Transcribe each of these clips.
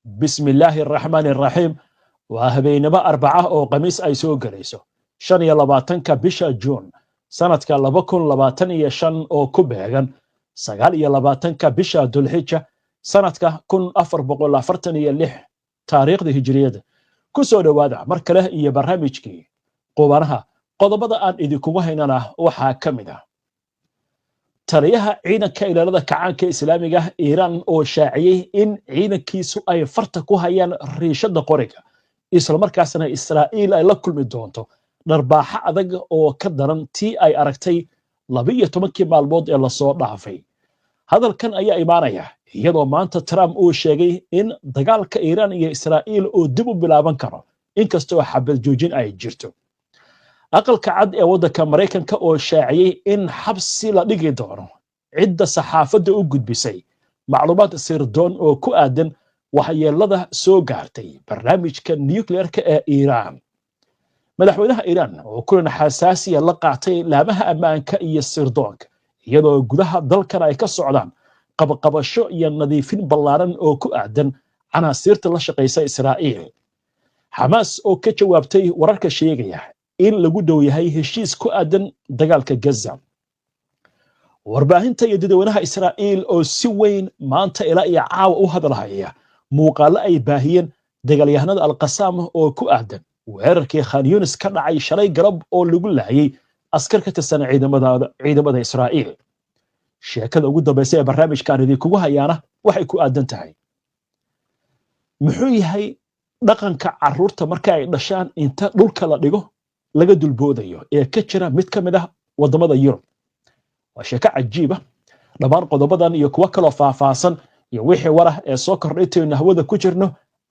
بسم الله الرحمن الرحيم وهبينما أربعة أو قميص أي سوق ليسو شن يلباتن كبشة جون سنة كلبكون لباتن يشن أو كوبهجن سجال يلباتن كبشة دلحجة سنة كن أفر بقول أفرتن يلح تاريخ ذي هجرية كسر وادع مركله يبرهمجكي قبرها قضبض أن إذا كوهيننا وحاكمنا taliyaha ciidanka ilaalada kacaanka islaamiga ah Iran oo shaaciyay in ciidankiisu ay farta ku hayaan riishada qoriga isla markaasna Israa'iil ay la kulmi doonto dharbaaxa adag oo ka daran tii ay aragtay 12 maalmood ee la soo dhaafay hadalkan ayaa imaanaya iyadoo maanta Trump uu sheegay in dagaalka Iran iyo Israa'iil uu dib u bilaaban karo inkastoo xabad joojin ay jirto aqalka cad ee waddanka Mareykanka oo shaaciyay in xabsi la dhigi doono cidda saxaafadda u gudbisay macluumaad sirdoon oo ku aadan waxyeelada soo gaartay barnaamijka nuclearka ee Iran madaxweynaha Iran oo kulan xasaasiya la qaatay laamaha ammaanka iyo sirdoonka iyadoo gudaha dalkan ay ka socdaan qabqabasho iyo nadiifin ballaaran oo ku aadan canaasiirta la shaqeysa Israa'iil Hamas oo ka jawaabtay wararka sheegaya in lagu dhow yahay heshiis ku aadan dagaalka Gaza warbaahinta iyo dadweynaha Israa'iil oo si weyn maanta ilaa iyo caawa u hadalhaya muuqaalo ay baahiyeen dagaalyahanada Al-Qassam oo ku aadan weerarkii Khan Yunis ka dhacay shalay galab oo lagu laayay askar ka tirsan ciidamada Israa'iil sheekada ugu dambeysay ee barnaamijkan idin kugu hayaana waxay ku aadan tahay muxuu yahay dhaqanka carruurta marka ay dhashaan inta dhulka la dhigo laga dulboodayo ee ka jira mid ka mid ah wadamada Yurub waa sheeko cajiib ah dhammaan qodobadan iyo kuwa kale oo faahfaahsan iyo wixii warah ee soo kordhaytay hawada ku jirno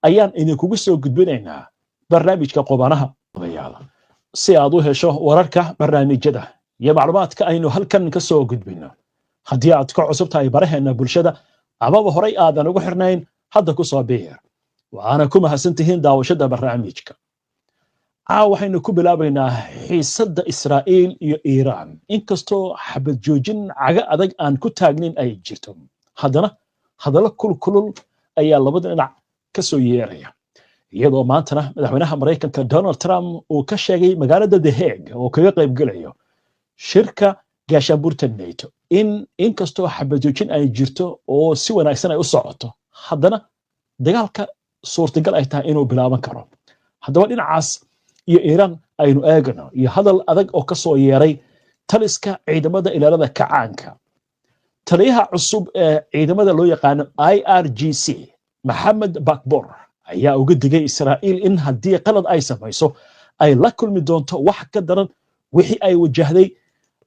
ayaan idinkugu soo gudbinaynaa barnaamijka qobanaha odayaala si aad u hesho wararka barnaamijyada iyo macluumaadka aynu halkan ka soo gudbino haddii aad ka cusub tahay baraheena bulshada amaba horay aadan ugu xirnayn hadda ku soo biir waana ku mahadsantihiin daawashada barnaamijka waxaynu ku bilaabaynaa xiisadda Israa'iil iyo Iran inkastoo xabad joojin caga adag aan ku taagnin ay jirto haddana hadallo kulkulul ayaa labada dhinac ka soo yeeraya iyadoo maantana madaxweynaha Mareykanka Donald Trump uu ka sheegay magaalada The Hague oo kaga qayb galayo shirka gaashaanbuurta NATO inkastoo xabad joojin ay jirto oo si wanaagsan ay u socoto haddana dagaalka suurtagal ay tahay inuu bilaaban karo haddaba dhinacaas iyo Iran aynu eegno iyo hadal adag oo ka soo yeeray taliska ciidamada ilaalada kacaanka taliyaha cusub ee ciidamada loo yaqaan IRGC Mohammed Bakbor ayaa uga digay Israa'iil in haddii qalad ay samayso ay la kulmi doonto wax ka daran wixii ay wajahday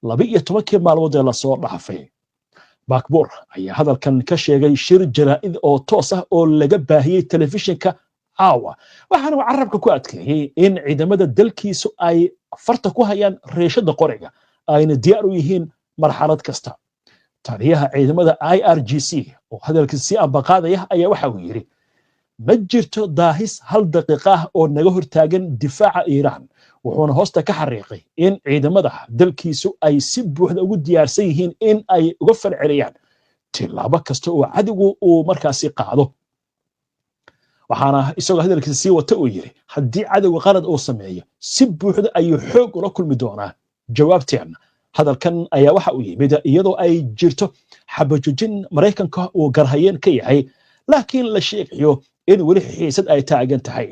12 maalmood ee la soo dhaafay Bakbor ayaa hadalkan ka sheegay shir jaraa'id oo toos ah oo laga baahiyay telefishinka waxaana uu carabka ku adkeeyay in ciidamada dalkiisu ay farta ku hayaan reeshada qoriga ayna diyaar u yihiin marxalad kasta taliyaha ciidamada IRGC oo hadalkiisa ambaqaadaya ayaa waxa uu yiri ma jirto daahis hal daqiiqo ah oo naga hortaagan difaaca Iran wuxuuna hoosta ka xariiqay in ciidamada dalkiisu ay si buuxda ugu diyaarsan yihiin in ay uga falceliyaan tilaabo kasta oo cadigu uu markaasi qaado waxaana isagoo hadalkiisa sii wata uu yiri haddii cadawga qalad uu sameeyo si buuxda ayuu xoog ula kulmi doonaa jawaabteena hadalkan ayaa waxa uu yimid iyadoo ay jirto xabajujin Mareykanka uu garhayeen ka yahay laakiin la sheegayo in weli xiisad ay taagan tahay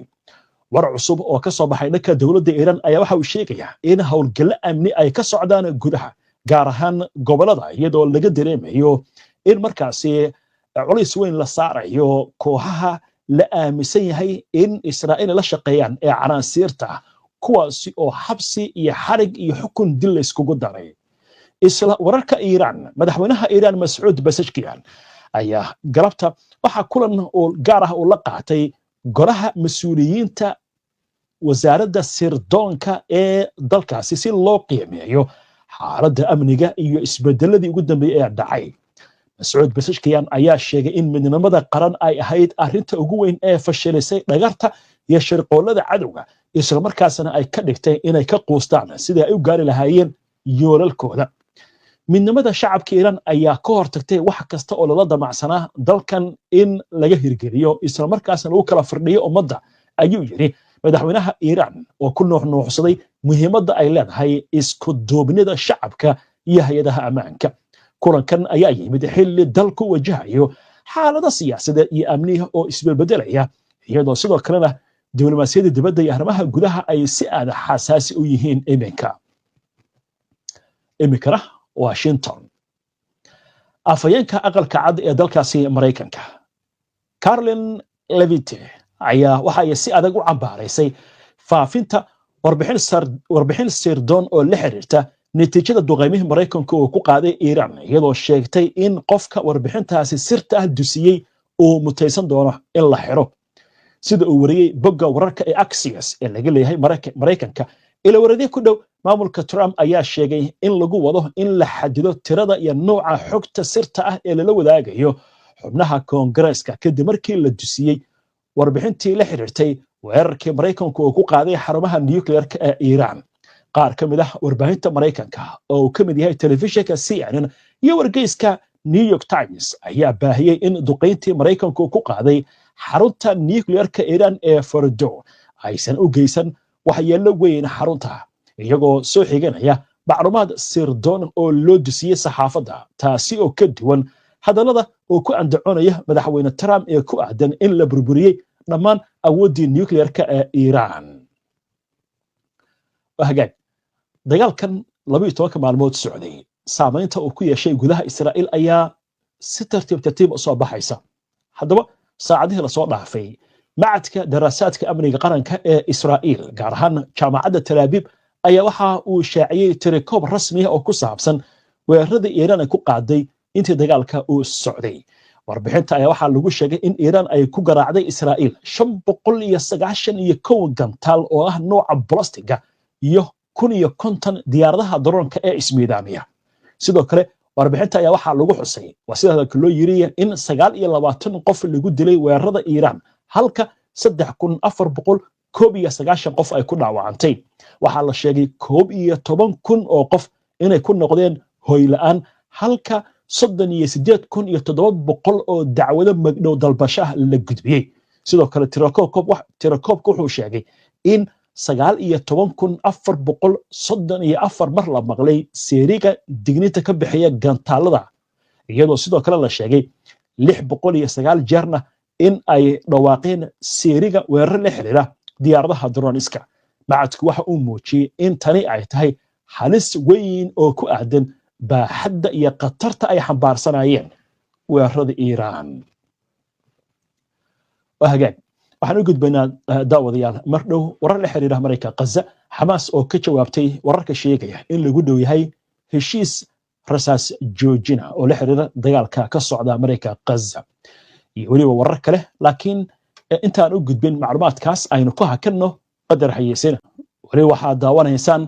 war cusub oo ka soo baxay dhanka dawladda Iran ayaa waxa uu sheegayaa in howlgalo amni ay ka socdaan gudaha gaar ahaan gobolada iyadoo laga dareemayo in markaasi culays weyn la saarayo kooxaha la aaminsan yahay in Israa'iil la shaqeeyaan ee canaasiirta kuwaasi oo xabsi iyo xarig iyo xukun dil la iskugu daray isla wararka Iran madaxweynaha Iran Mas'ud Pezeshkian ayaa galabta waxa kulan oo gaar ah oo la qaatay golaha mas'uuliyiinta wasaaradda sirdoonka ee dalkaasi si loo qiimeeyo xaaladda amniga iyo isbedeladii ugu dambeeyay ee dhacay Mas'ud Pezeshkian ayaa sheegay in midnimada qaran ay ahayd arrinta ugu weyn ee fashilisay dhagarta iyo shirqoolada cadawga isla markaasna ay ka dhigtay inay ka quustaan sidii ay u gaari lahaayeen yoolalkooda midnimada shacabka Iiraan ayaa ka hortagtay wax kasta oo lala damacsanaa dalkan in laga hirgeliyo isla markaasna lagu kala firdhiyo ummadda ayuu yiri madaxweynaha Iiraan oo ku nuuxnuuxsaday muhiimadda ay leedahay isku duubnida shacabka iyo hay'adaha ammaanka kulankan ayaa yimid xilli dalku wajahayo xaalada siyaasadeed iyo amniga oo isbedbedelaya iyadoo sidoo kalena diblomaasiyadda dibadda iyo arrimaha gudaha ay si aad xasaasi u yihiin iminkana Washington afayeenka aqalka cad ee dalkaasi Mareykanka Caroline Levitt ayaa waxa ay si adag u cambaaraysay faafinta warbixin sirdoon oo la xiriirta natiijada duqeymihii Mareykanka oo ku qaaday Iiraan iyadoo sheegtay in qofka warbixintaasi sirta ah dusiyay uu mutaysan doono in la xiro sida uu wariyay bogga wararka ee Axios ee laga leeyahay Mareykanka ila waradii ku dhow maamulka Trump ayaa sheegay in lagu wado in la xadido tirada iyo nooca xogta sirta ah ee la wadaagayo xubnaha Koongareeska kadib markii la dusiyay warbixintii la xiriirtay weerarkii Mareykanka oo ku qaaday xarumaha nuclear-ka ee Iiraan qaar ka mid ah warbaahinta Mareykanka oo ka mid yahay telefishinka CNN iyo wargeyska New York Times ayaa baahiyay in duqeyntii Mareykanka ku qaaday xarunta nuclear-ka Iiraan ee Fordo aysan u geysan waxyeello weyn xarunta iyagoo soo xiganaya macluumaad sirdoon oo loo dusiyay saxaafadda taasi oo ka duwan hadallada oo ku andacoonaya madaxweyne Trump ee ku aadan in la burburiyay dhammaan awooddii nuclear-ka ee Iiraan wahagaag dagaalkan 12 maalmood socday saamaynta uu ku yeeshay gudaha Israa'iil ayaa si tartiib u soo baxaysa haddaba saacadihii la soo dhaafay macadka daraasaadka amniga qaranka ee Israa'iil gaar ahaan jaamacadda Tel Aviv ayaa waxa uu shaaciyay tirikoob rasmi ah oo ku saabsan weerarada Iiraan ay ku qaaday intii dagaalka uu socday warbixinta ayaa waxa lagu sheegay in Iiraan ay ku garaacday Israa'iil 591 gantaal oo ah nooca balastiga iyo 150 diyaaradaha daroonka ee ismiidaamiya sidoo kale warbixinta ayaa waxa lagu xusay sida loo yiri in 29 qof lagu dilay weerarada Iiraan halka 3490 qof ay ku dhaawacantay waxa la sheegay 11,000 oo qof inay ku noqdeen hoy la'aan halka 38,700 oo dacwado magdhow dalbashaha la gudbiyay sidoo kale tirakoobku wuxuu sheegay in 19,434 mar la maqlay seeriga digniinta ka bixiya gantaalada iyadoo sidoo kale la sheegay 609 jeerna in ay dhawaaqeen seeriga weerar la xiriira diyaaradaha droniska macadku waxa uu muujiyay in tani ay tahay halis weyn oo ku aadan baaxadda iyo qatarta ay xambaarsanayeen weerarada Iiraan wahagaag waxaan u gudbaynaa daawadayaal mar dhow warar la xiriira Mareykanka Gaza Xamaas oo ka jawaabtay wararka sheegaya in lagu dhow yahay heshiis rasaas joojina oo la xiriira dagaalka ka socda Mareykanka Gaza iyo waliba warar kale laakiin intaan u gudbin macluumaadkaas aynu ku hakanno qadar xayeysiina wali waxa daawanaysaan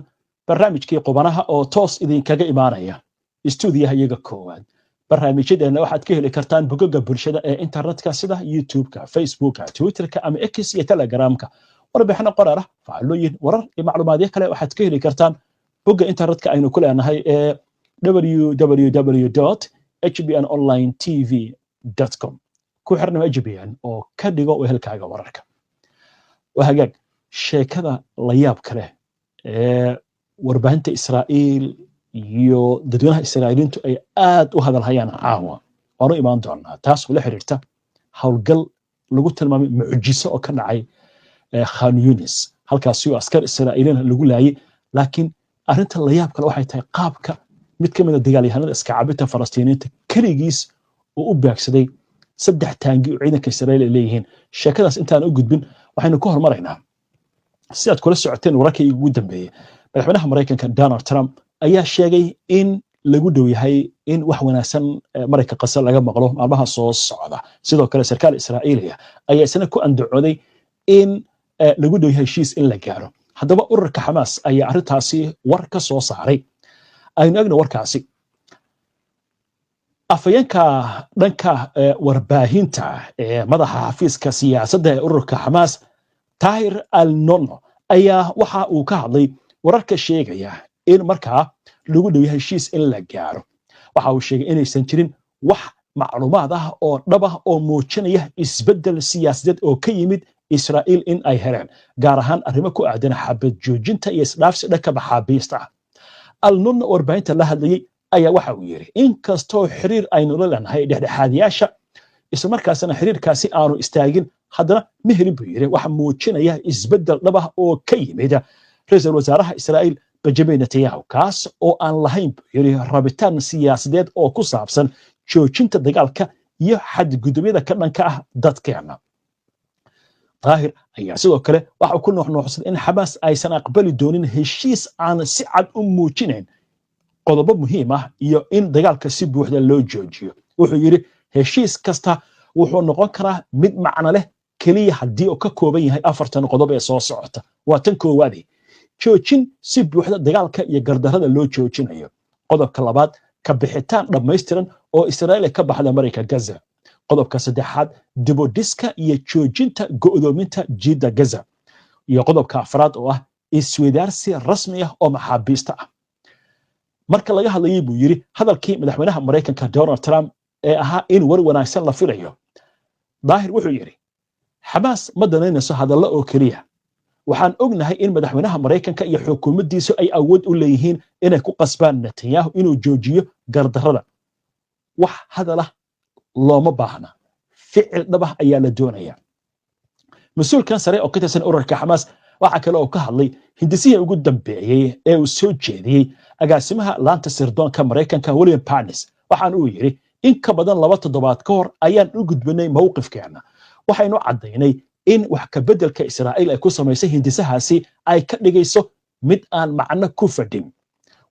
barnaamijkii qubanaha oo toos idinkaga imaanaya istuudiyaha iyaga koowaad barnaamijyadeena waxaad ka heli kartaan bogagga bulshada ee internetka sida YouTube-ka Facebook-ka Twitter-ka ama X iyo Telegram-ka warbixino qoraar ah faallooyin warar iyo macluumaadyo kale waxaad ka heli kartaan bogga internetka aynu ku leenahay ee www.hbnonlinetv.com ku xirnaa HBN oo ka dhigo wehelkaaga wararka wahagaag sheekada la yaab kale ee warbaahinta Israa'iil iyo dadweynaha Israa'iiliintu ay aad u hadalhayaan caawa waanu imaan doonaa taas oo la xiriirta hawlgal lagu tilmaamay mucjiso oo ka dhacay Khan Yunis halkaas oo askar Israa'iiliin lagu laayay laakiin arinta la yaab kale waxay tahay qaabka mid ka mid ah dagaalyahanada iska caabinta Falastiiniinta kaligiis oo u baagsaday 3 taangi oo ciidanka Israa'iil ay leeyihiin sheekadaas intaan u gudbin waxaynu ku hormaraynaa si aad kula socoteen wararkii ugu dambeeyay madaxweynaha Mareykanka Donald Trump ayaa sheegay in lagu dhow yahay in wax wanaagsan Mareykanka Gaza laga maqlo maalmaha soo socda sidoo kale sarkaal Israa'iiliya ayaa isna ku andacooday in lagu dhow yahay heshiis in la gaaro haddaba ururka Xamaas ayaa arintaasi war ka soo saaray aynu eegno warkaasi afayeenka dhanka warbaahinta ee madaxa xafiiska siyaasadda ee ururka Xamaas Tahir al-Nono ayaa waxa uu ka hadlay wararka sheegaya in markaa lagu dhow yahay heshiis in la gaaro waxa uu sheegay inaysan jirin wax macluumaad ah oo dhab ah oo muujinaya isbeddel siyaasadeed oo ka yimid Israa'iil in ay heleen gaar ahaan arrimo ku aadan xabad joojinta iyo isdhaafsi dhanka maxaabiista ah. Al-Nun warbaahinta la hadlayay ayaa waxa uu yiri in kastoo xiriir aynu la leenahay dhexdhexaadiyaasha isla markaasna xiriirkaasi aanu istaagin haddana ma helin buu yiri wax muujinaya isbeddel dhab ah oo ka yimid ra'iisul wasaaraha Israa'iil Benjamin Netanyahu kaas oo aan lahayn buu yiri rabitaan siyaasadeed oo ku saabsan joojinta dagaalka iyo xadgudubyada ka dhanka ah dadkeena. Daahir ayaa sidoo kale waxa uu ku nuuxnuuxsaday in Xamaas aysan aqbali doonin heshiis aan si cad u muujinayn qodobo muhiim ah iyo in dagaalka si buuxda loo joojiyo. Wuxuu yiri heshiis kasta wuxuu noqon karaa mid macno leh kaliya haddii uu ka kooban yahay 4 qodob ee soo socota. Waa tan koowaad joojin si buuxda dagaalka iyo gardarrada loo joojinayo. Qodobka labaad ka bixitaan dhammaystiran oo Israa'iil ka baxda Mareyka Gaza. Qodobka saddexaad dib u dhiska iyo joojinta go'doominta jiida Gaza. Iyo qodobka afraad oo ah isweydaarsi rasmi ah oo maxaabiista ah. Marka laga hadlayay buu yiri hadalkii madaxweynaha Mareykanka Donald Trump ee ahaa in war wanaagsan la filayo. Daahir wuxuu yiri Xamaas ma danaynayso hadallo oo kaliya. Waxaan ognahay in madaxweynaha Mareykanka iyo xukuumaddiisu ay awood u leeyihiin inay ku qasbaan Netanyahu inuu joojiyo gardarrada. Wax hadal ah looma baahna. Ficil dhab ah ayaa la doonayaa. Mas'uulkan sare oo ka tirsan ururka Xamaas waxa kale oo ka hadlay hindisihii ugu dambeeyay ee uu soo jeediyay agaasimaha laanta sirdoonka Mareykanka William Burns. Waxaan uu yiri in ka badan 2 toddobaad ka hor ayaan u gudbinay mowqifkeena. Waxaynu cadaynay in wax ka beddelka Israa'iil ay ku samaysay hindisahaasi ay ka dhigayso mid aan macno ku fadhin.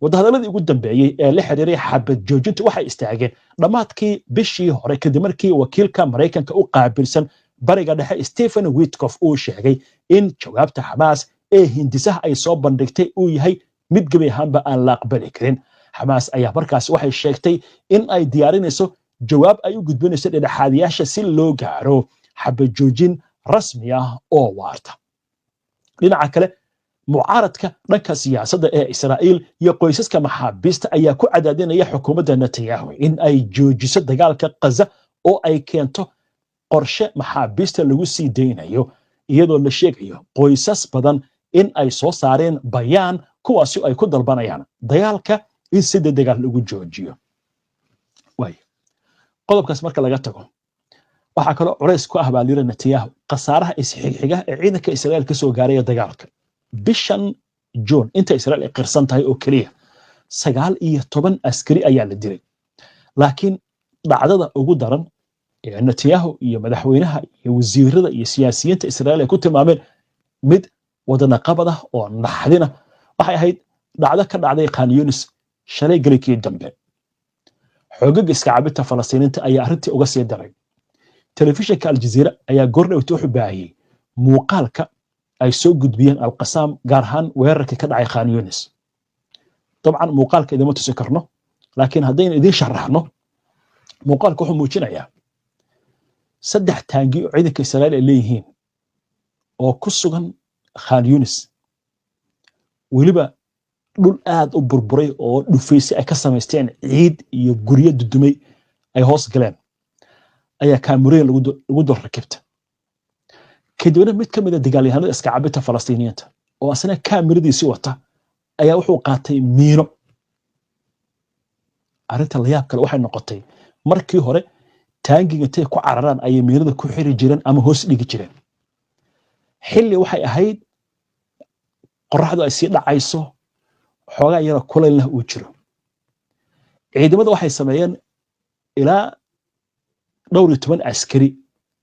Wadahadaladii ugu dambeeyay ee la xiriiray xabad joojinta waxay istaageen dhamaadkii bishii hore kadib markii wakiilka Mareykanka u qaabilsan bariga dhexe Stephen Witkoff uu sheegay in jawaabta Xamaas ee hindisaha ay soo bandhigtay uu yahay mid gabi ahaanba aan la aqbali karin. Xamaas ayaa markaas waxay sheegtay in ay diyaarinayso jawaab ay u gudbinayso dhexdhexaadiyaasha si loo gaaro xabad joojin rasmi ah oo waarta. Dhinaca kale mucaaradka dhanka siyaasadda ee Israa'iil iyo qoysaska maxaabiista ayaa ku cadaadinaya xukuumadda Netanyahu in ay joojiso dagaalka Gaza oo ay keento qorshe maxaabiista lagu sii deynayo iyadoo la sheegayo qoysas badan in ay soo saareen bayaan kuwaasi ay ku dalbanayaan dagaalka in si degdeg ah lagu joojiyo. Qodobkaas marka laga tago waxa kale oo culays ku ah baalira Netanyahu qasaaraha isxigxiga ee ciidanka Israa'iil ka soo gaaray dagaalka. Bishan June inta Israa'iil ay qirsan tahay oo kaliya 19 askari ayaa la dilay. Laakiin dhacdada ugu daran ee Netanyahu iyo madaxweynaha iyo wasiirada iyo siyaasiyiinta Israa'iil ay ku tilmaameen mid wadana qabada oo naxdina waxay ahayd dhacdo ka dhacday Khan Yunis shalay galkii dambe. Xoogagga iska caabinta Falastiiniinta ayaa arrintii uga sii daray. Telefishinka Al Jazeera ayaa goordhow u baahiyay muuqaalka ay soo gudbiyeen Al-Qassam gaar ahaan weerarka ka dhacay Khan Yunis. Dabcan muuqaalka idima tusi karno laakiin haddaynu idin sharaxno muuqaalka wuxuu muujinayaa 3 taangi oo ciidanka Israa'iil ay leeyihiin oo ku sugan Khan Yunis. Weliba dhul aad u burburay oo dhufaysi ay ka samaysteen ciid iyo guryo dudumay ay hoos galeen ayaa kaamirooyin lagu dul rakibta. kadibna mid ka mid ah dagaalyahanada iska caabinta Falastiiniyiinta oo asna kaamiradiisi wata ayaa wuxuu qaatay miino. Arrinta la yaab kale waxay noqotay markii hore taangiga intay ku cararaan ay miinada ku xiri jireen ama hoos dhigi jireen. Xilli waxay ahayd qorraxdu ay sii dhacayso xoogaa yar kulayl uu jiro. Ciidamadu waxay sameeyeen ilaa 12 askari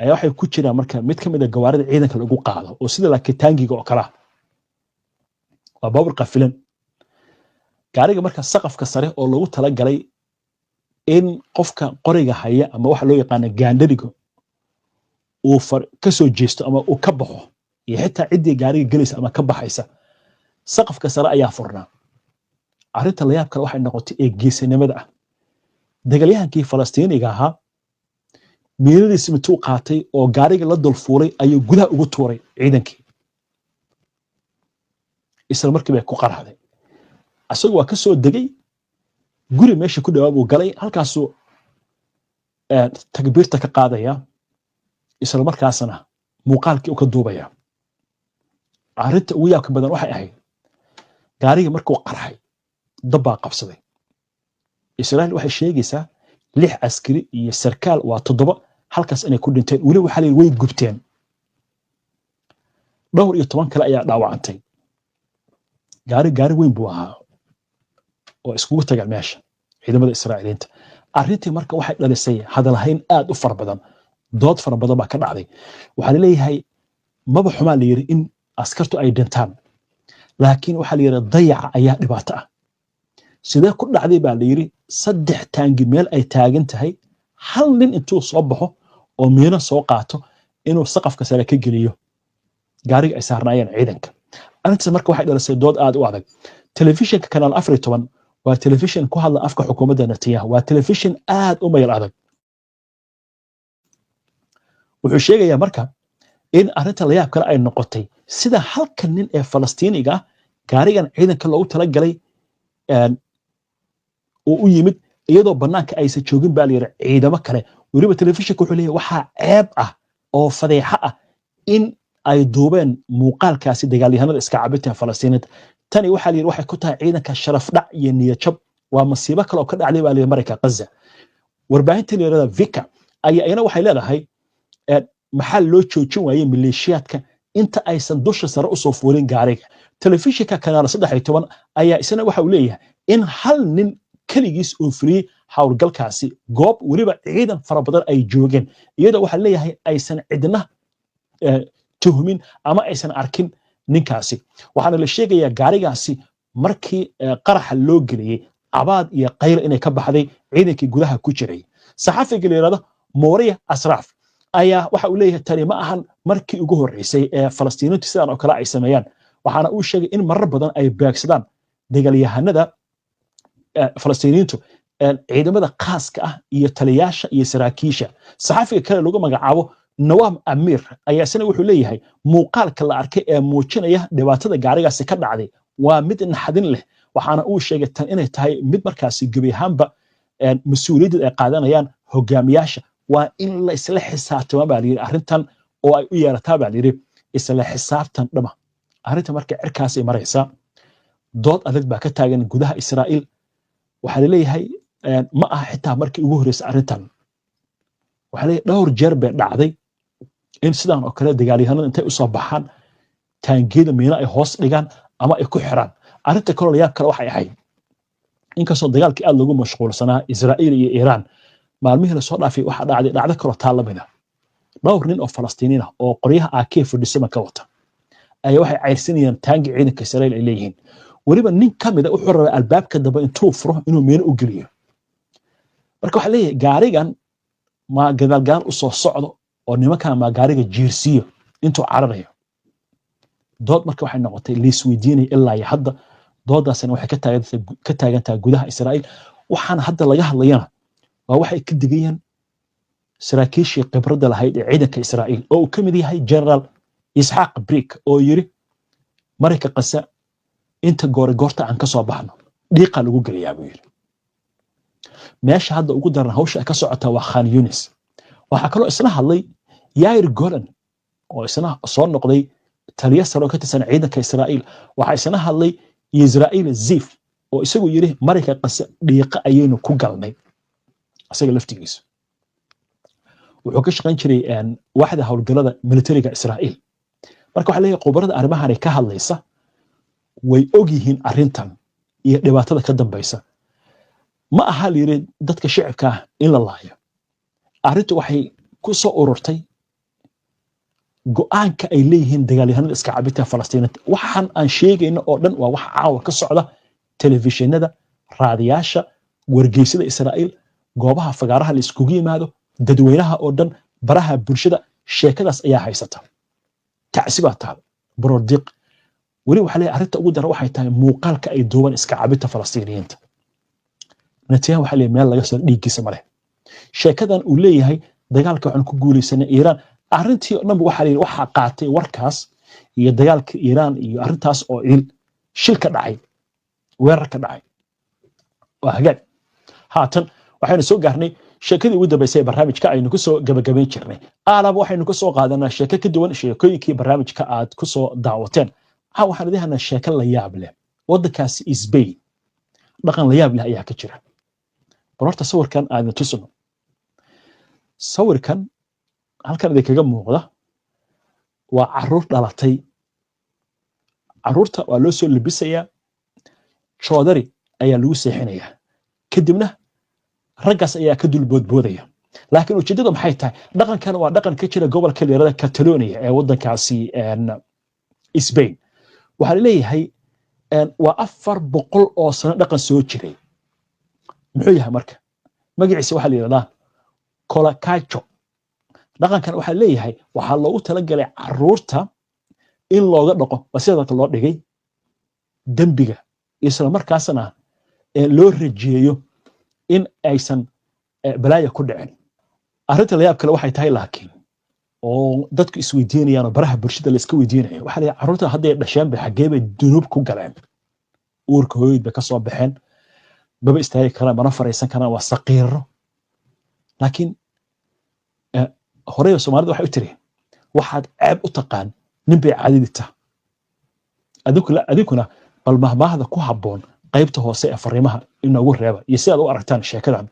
ayaa waxay ku jiraan marka mid ka mid ah gawaarida ciidanka lagu qaado oo sida laakiin taangiga oo kala waa baabuur qafilan. Gaariga marka saqafka sare oo lagu tala galay in qofka qoriga haya ama waxa loo yaqaan gaandariga uu ka soo jeesto ama uu ka baxo iyo xitaa cidii gaariga galaysa ama ka baxaysa saqafka sare ayaa furnaa. Arrinta la yaab kale waxay noqotay ee geesinimada ah. Dagaalyahankii Falastiiniga ahaa miinadiisa intuu qaatay oo gaariga la dul fuulay ayuu gudaha ugu tuuray ciidankii. Isla markii bay ku qarxday. Asagoo waa ka soo degay guri meesha ku dhawaab uu galay halkaasuu takbiirta ka qaadaya isla markaasna muuqaalkii uu ka duubaya arrinta ugu yaabka badan waxay ahayd gaariga markuu qarxay dab baa qabsaday Israa'iil waxay sheegaysaa 6 askari iyo sarkaal waa 7 halkaas inay ku dhinteen wali waxa la way gubteen dhowr iyo 10 kale ayaa dhaawacantay gaari weyn buu ahaa oo iskugu tagay meesha ciidamada Israa'iiliinta arrintii marka waxay dhalisay hadalhayn aad u fara badan dood fara badan baa ka dhacday waxa la leeyahay maba xumaan la yiri in askartu ay dhintaan laakiin waxa la yiri dayaca ayaa dhibaato ah sidee ku dhacday baa la yiri 3 taangi meel ay taagan tahay hal nin intuu soo baxo oo miino soo qaato inuu saqafka sare ka geliyo gaariga ay saarnaayeen ciidanka arrintaas marka waxay dhalisay dood aad u adag telefishinka kanaal 14 waa telefishin ku hadla afka xukuumadda Netanyahu waa telefishin aad u mayl adag wuxuu sheegayaa marka in arrinta la yaab kale ay noqotay sida halkan nin ee Falastiiniga gaarigan ciidanka loogu tala galay oo u yimid iyadoo banaanka aysan joogin baa la yiri ciidamo kale waliba telefishinka wuxuu leeyahay waxa ceeb ah oo fadeexa ah in ay duubeen muuqaalkaasi dagaalyahanada iska cabinta Falastiiniinta tani waxa la yiri waxay ku tahay ciidanka sharaf dhac iyo niyad jab waa masiibo kale oo ka dhacday baa la yiri marka Gaza warbaahinta leeyahay Vika ayana waxay leedahay maxaa loo joojin waayay maleeshiyaadka inta aysan dusha sare u soo fuulin gaariga telefishinka kanaal 13 ayaa isna waxa uu leeyahay in hal nin kaligiis oo free hawlgalkaasi goob waliba ciidan fara badan ay joogeen iyadoo waxa leeyahay aysan cidna tuhmin ama aysan arkin ninkaasi waxaana la sheegayaa gaarigaasi markii qaraxa loo geliyay abaad iyo qayl inay ka baxday ciidankii gudaha ku jiray saxafiga leeyahay Mooriya Asraf ayaa waxa uu leeyahay tani ma ahan markii ugu horeysay ee Falastiiniintu sidaan oo kale ay sameeyaan waxaana uu sheegay in marar badan ay beegsadaan dagaalyahanada Falastiiniintu ciidamada khaaska ah iyo taliyaasha iyo saraakiisha saxafiga kale lagu magacaabo Nawam Amir ayaa isna wuxuu leeyahay muuqaalka la arkay ee muujinaya dhibaatada gaarigaasi ka dhacday waa mid naxdin leh waxaana uu sheegay tan inay tahay mid markaasi gabi ahaanba mas'uuliyadda ay qaadanayaan hogaamiyaasha waa in la isla xisaabtamo baa la yiri arrintan oo ay u yeerataa baa la yiri isla xisaabtan dhama arrinta marka cirkaas ay maraysa dood adag baa ka taagan gudaha Israa'iil waxa la leeyahay ma aha xitaa markii ugu horeysay arrintan waxa la dhowr jeer bay dhacday in sidaan oo kale dagaalyahanada intay u soo baxaan taangeeda miina ay hoos dhigaan ama ay ku xiraan arrinta kale la yaab kale waxay ahayd inkastoo dagaalkii aad lagu mashquulsanaa Israa'iil iyo Iiraan maalmihii la soo dhaafay waxa dhacday dhacdo kale taalamida dhowr nin oo Falastiiniin ah oo qoryaha AK-47 ka wata ay waxay ceyrsanayaan taangi ciidanka Israa'iil ay leeyihiin waliba nin kamida wuxuu rabay albaabka daba intuu furo inuu meel u geliyo marka waxa leeyahay gaarigan ma gadaalgaal u soo socdo oo nimanka ma gaariga jiirsiyo intuu cararayo dood marka waxay noqotay liis weydiinay ilaa hadda doodaasna waxay ka taagantaa gudaha Israa'iil waxaan hadda laga hadlayana waa waxay ka digayaan saraakiishii khibradda lahayd ee ciidanka Israa'iil oo uu kamid yahay General Isxaaq Brick oo yiri marka qasa inta goorta aan ka soo baxno dhiiqa lagu galiyaa buu yiri meesha hadda ugu daran hawsha ka socota waa Khan Yunis waxa kale oo isla hadlay Yair Golan oo isna soo noqday taliya sare oo ka tirsan ciidanka Israa'iil waxa isna hadlay Israa'iil Zif oo isagu yiri marka qasa dhiiqa ayaynu ku galnay asaga laftigiisa wuxuu ka shaqayn jiray waaxda hawlgalada militariga Israa'iil marka waxa leeyahay qobarada arrimahan ay ka hadlaysa way og yihiin arrintan iyo dhibaatada ka dambaysa ma aha liirin dadka shacabka in la laayo arrintu waxay ku soo ururtay go'aanka ay leeyihiin dagaalyahanada iska cabinta Falastiiniinta waxaan aan sheegayno oo dhan waa wax caawa ka socda telefishinada raadiyaasha wargeysada Israa'iil goobaha fagaaraha la iskugu yimaado dadweynaha oo dhan baraha bulshada sheekadaas ayaa haysata tacsiba taal borodiq wali waxa leeyahay arrinta ugu daran waxay tahay muuqaalka ay duuban iska cabinta Falastiiniyiinta Netanyahu waxa leeyahay meel laga soo dhiigisa male sheekadan uu leeyahay dagaalka waxaan ku guuleysanay Iiraan arrintii oo dhan waxa leeyahay waxa qaatay warkaas iyo dagaalka Iiraan iyo arrintaas oo shil ka dhacay weerar ka dhacay waa hagaag haatan waxaynu soo gaarnay sheekadii ugu dambeysay barnaamijka aynu ku soo gabagabayn jirnay aalaba waxaynu ku soo qaadanaa sheeko ka duwan sheekooyinkii barnaamijka aad ku soo daawateen waxaan idin sheeko la yaab leh waddankaasi Spain dhaqan la yaab leh ayaa ka jira bal horta sawirkan aad tusno sawirkan halkan idinkaga muuqda waa caruur dhalatay caruurta waa loo soo libisayaa joodari ayaa lagu seexinayaa kadibna raggaas ayaa ka dul boodboodaya laakiin ujeedadu maxay tahay dhaqankan waa dhaqan ka jira gobolka leerada Catalonia ee waddankaasi Spain waxaa leeyahay waa 400 oo sano dhaqan soo jiray muxuu yahay marka magaciisa waxa la yiraahdaa colacacho dhaqankan waxa leeyahay waxa loogu talagalay caruurta in looga dhaqo wasiyada loo dhigay dambiga isla markaasna loo rajeeyo in aysan balaaya ku dhicin arrinta la yaab kale waxay tahay laakiin oo dadku isweydiinayaan baraha bulshada la iska weydiinayo waxa la caruurta hadday dhasheen bay xageeb dunuub ku galeen uurka hooyad ba ka soo baxeen baba istaagi karaan mana faraysan karaan waa saqiiro laakiin horey Soomaalidu waxay u tiri waxaad ceeb u taqaan nin bay caadidita adikuna bal mahmaahda ku haboon qaybta hoose ee fariimaha inoogu reeba iyo si aad u aragtaan sheekadan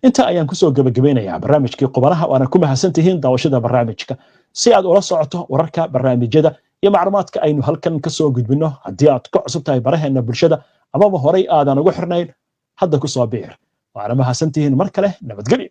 inta ayaan ku soo gabagabeynayaa barnaamijkii qubanaha waana ku mahadsantihiin daawashada barnaamijka si aad ula socoto wararka barnaamijyada iyo macluumaadka aynu halkan ka soo gudbino haddii aad ku cusub tahay baraheena bulshada ama horey aadan ugu xirnayn hadda ku soo biir waana mahadsantihiin mar kale nabadgelyo